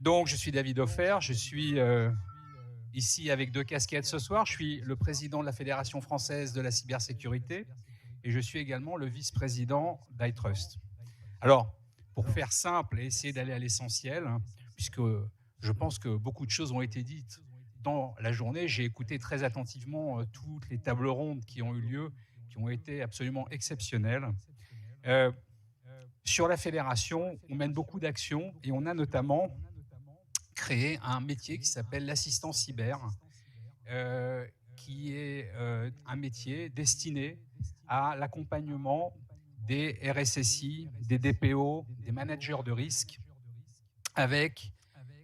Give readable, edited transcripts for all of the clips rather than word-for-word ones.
Donc, je suis David Offer, je suis ici avec deux casquettes ce soir. Je suis le président de la Fédération française de la cybersécurité et je suis également le vice-président d'iTrust. Alors, pour faire simple et essayer d'aller à l'essentiel, puisque je pense que beaucoup de choses ont été dites dans la journée, j'ai écouté très attentivement toutes les tables rondes qui ont eu lieu, qui ont été absolument exceptionnelles. Euh, sur la fédération, on mène beaucoup d'actions et on a notamment créé un métier qui s'appelle l'assistant cyber, qui est un métier destiné à l'accompagnement des RSSI, des DPO, des managers de risque, avec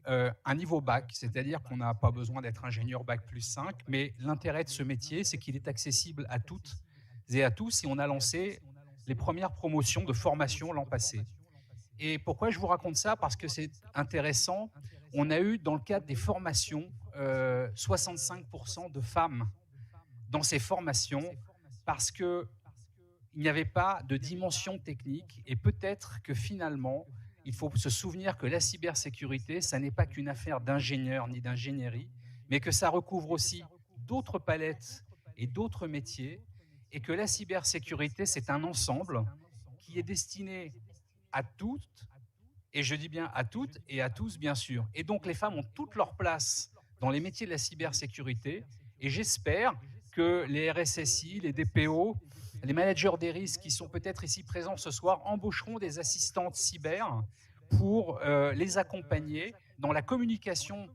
un niveau bac, c'est-à-dire qu'on n'a pas besoin d'être ingénieur bac plus 5, mais l'intérêt de ce métier, c'est qu'il est accessible à toutes et à tous, et on a lancé les premières promotions de formation l'an passé. Et pourquoi je vous raconte ça? Parce que c'est intéressant. On a eu, dans le cadre des formations, 65% de femmes dans ces formations parce qu'il n'y avait pas de dimension technique. Et peut-être que finalement, il faut se souvenir que la cybersécurité, ça n'est pas qu'une affaire d'ingénieur ni d'ingénierie, mais que ça recouvre aussi d'autres palettes et d'autres métiers, et que la cybersécurité, c'est un ensemble qui est destiné à toutes, et je dis bien à toutes et à tous, bien sûr. Et donc, les femmes ont toute leur place dans les métiers de la cybersécurité, et j'espère que les RSSI, les DPO, les managers des risques qui sont peut-être ici présents ce soir embaucheront des assistantes cyber pour les accompagner dans la communication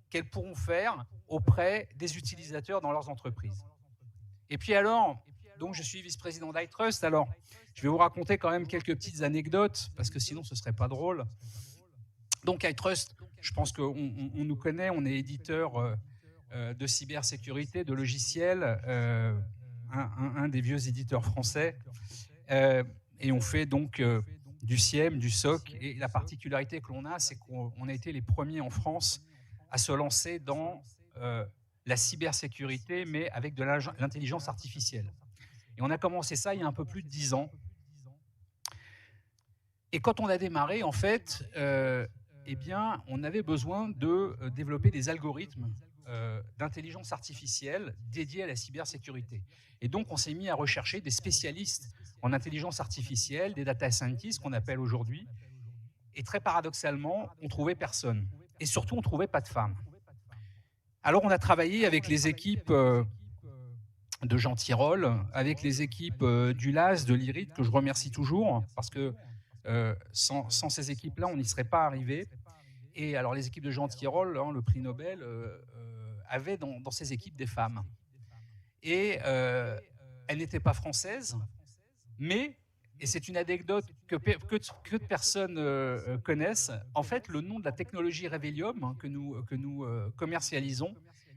qu'elles pourront faire auprès des utilisateurs dans leurs entreprises. Et puis alors, donc je suis vice-président d'iTrust. Alors, je vais vous raconter quand même quelques petites anecdotes, parce que sinon ce ne serait pas drôle. Donc iTrust, je pense qu'on nous connaît, on est éditeur de cybersécurité, de logiciels, un des vieux éditeurs français. Et on fait donc du SIEM, du SOC. Et la particularité que l'on a, c'est qu'on a été les premiers en France à se lancer dans la cybersécurité, mais avec de l'intelligence artificielle. Et on a commencé ça il y a un peu plus de 10 ans. Et quand on a démarré, en fait, eh bien, on avait besoin de développer des algorithmes d'intelligence artificielle dédiés à la cybersécurité. Et donc, on s'est mis à rechercher des spécialistes en intelligence artificielle, des data scientists qu'on appelle aujourd'hui. Et très paradoxalement, on ne trouvait personne. Et surtout, on ne trouvait pas de femmes. Alors, on a travaillé avec les équipes de Jean Tirole, avec les équipes du LAS, de l'IRID, que je remercie toujours, parce que sans ces équipes-là, on n'y serait pas arrivé. Et alors, les équipes de Jean Tirole, le prix Nobel, avaient dans ces équipes des femmes. Et elles n'étaient pas françaises, mais, et c'est une anecdote que de personnes connaissent, en fait, le nom de la technologie Revelium que nous commercialisons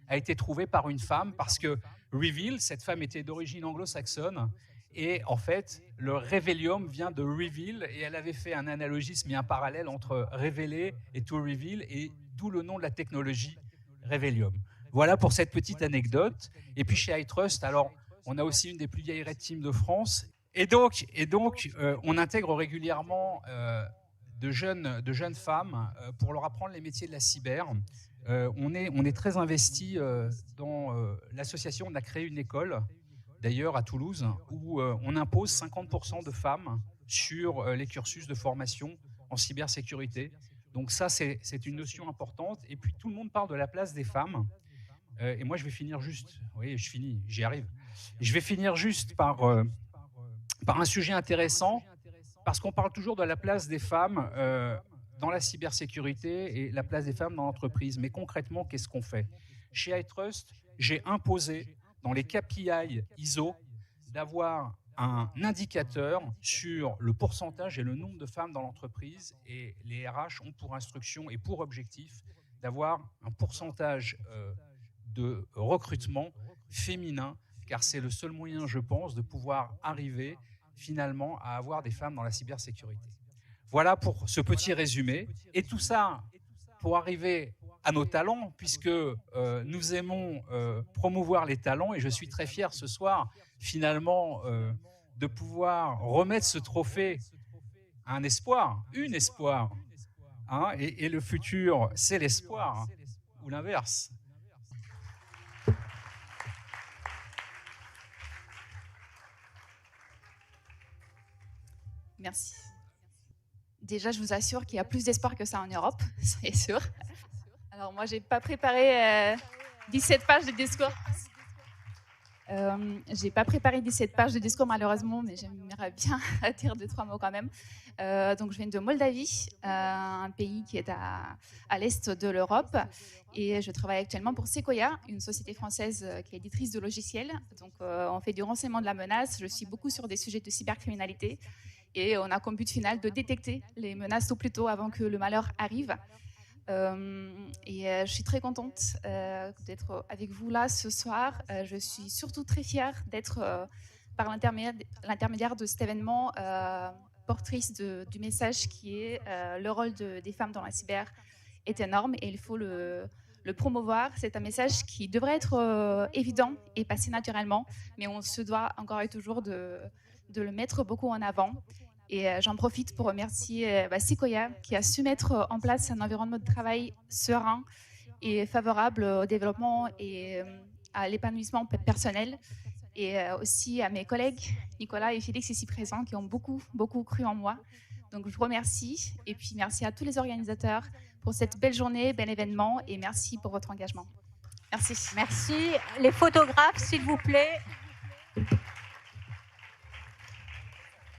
a été trouvé par une femme, parce que Reveal, cette femme était d'origine anglo-saxonne, et en fait, le Revelium vient de Reveal, et elle avait fait un analogisme et un parallèle entre révéler et to reveal, et d'où le nom de la technologie Revelium. Voilà pour cette petite anecdote. Et puis chez iTrust, alors, on a aussi une des plus vieilles red teams de France, et donc on intègre régulièrement de jeunes femmes pour leur apprendre les métiers de la cyber. On est très investi dans l'association. On a créé une école, d'ailleurs à Toulouse, où on impose 50% de femmes sur les cursus de formation en cybersécurité. Donc ça, c'est une notion importante. Et puis tout le monde parle de la place des femmes. Et moi, je vais finir juste, oui, je finis, j'y arrive. Je vais finir juste par un sujet intéressant, parce qu'on parle toujours de la place des femmes dans la cybersécurité et la place des femmes dans l'entreprise. Mais concrètement, qu'est-ce qu'on fait? Chez iTrust, j'ai imposé dans les KPI ISO d'avoir un indicateur sur le pourcentage et le nombre de femmes dans l'entreprise, et les RH ont pour instruction et pour objectif d'avoir un pourcentage de recrutement féminin, car c'est le seul moyen, je pense, de pouvoir arriver finalement à avoir des femmes dans la cybersécurité. Voilà pour ce petit résumé. Et tout ça pour arriver à nos talents, puisque nous aimons promouvoir les talents, et je suis très fier ce soir, finalement, de pouvoir remettre ce trophée à un espoir, une espoir, hein, et le futur, c'est l'espoir, hein, ou l'inverse. Merci. Déjà, je vous assure qu'il y a plus d'espoir que ça en Europe, c'est sûr. Alors moi, j'ai pas préparé 17 pages de discours. J'ai pas préparé 17 pages de discours malheureusement, mais j'aimerais bien dire 2-3 mots quand même. Donc je viens de Moldavie, un pays qui est à l'est de l'Europe, et je travaille actuellement pour Sequoia, une société française qui est éditrice de logiciels. Donc on fait du renseignement de la menace. Je suis beaucoup sur des sujets de cybercriminalité, et on a comme but final de détecter les menaces au plus tôt avant que le malheur arrive. Je suis très contente d'être avec vous là ce soir. Je suis surtout très fière d'être par l'intermédiaire de cet événement portrice du message qui est le rôle des femmes dans la cyber est énorme et il faut le promouvoir. C'est un message qui devrait être évident et passer naturellement, mais on se doit encore et toujours de le mettre beaucoup en avant. Et j'en profite pour remercier Sequoia qui a su mettre en place un environnement de travail serein et favorable au développement et à l'épanouissement personnel. Et aussi à mes collègues Nicolas et Félix ici présents qui ont beaucoup, beaucoup cru en moi. Donc je vous remercie. Et puis merci à tous les organisateurs pour cette belle journée, bel événement. Et merci pour votre engagement. Merci. Merci. Les photographes, s'il vous plaît.